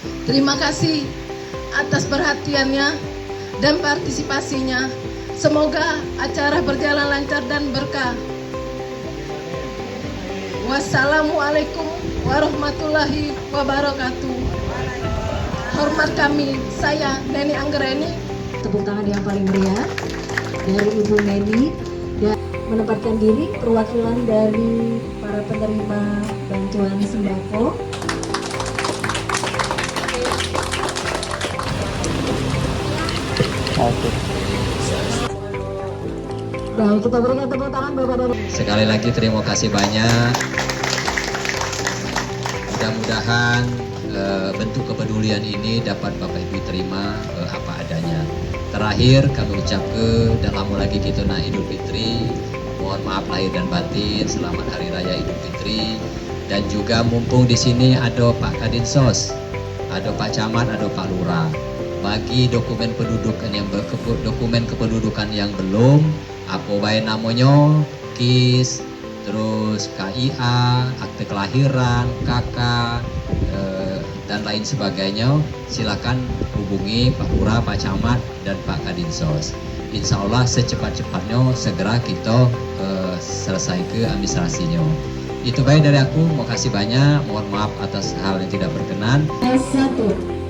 Terima kasih atas perhatiannya dan partisipasinya. Semoga acara berjalan lancar dan berkah. Wassalamualaikum warahmatullahi wabarakatuh. Hormat kami, saya Neni Anggreni. Tepuk tangan yang paling meriah dari Ibu Neni dan menempatkan diri perwakilan dari para penerima bantuan sembako. Baik, kita berikan tepuk tangan Bapak dan Sekali lagi terima kasih banyak. Mudah-mudahan bentuk kepedulian ini dapat Bapak Ibu terima apa adanya. Terakhir kami ucapkan dan lama lagi kita nak Idul Fitri. Mohon maaf lahir dan batin. Selamat Hari Raya Idul Fitri. Dan juga mumpung di sini ada Pak Kadinsos, ada Pak Camat, ada Pak Lurah. Bagi dokumen pendudukan yang dokumen kependudukan yang belum, apa baik namanya, KIS, terus KIA, akte kelahiran, KK, dan lain sebagainya, silakan hubungi Pak Lurah, Pak Camat, dan Pak Kadinsos. Insya Allah secepat-cepatnya segera kita selesai ke administrasinya. Itu baik dari aku, mau kasih banyak, mohon maaf atas hal yang tidak berkenan. S1.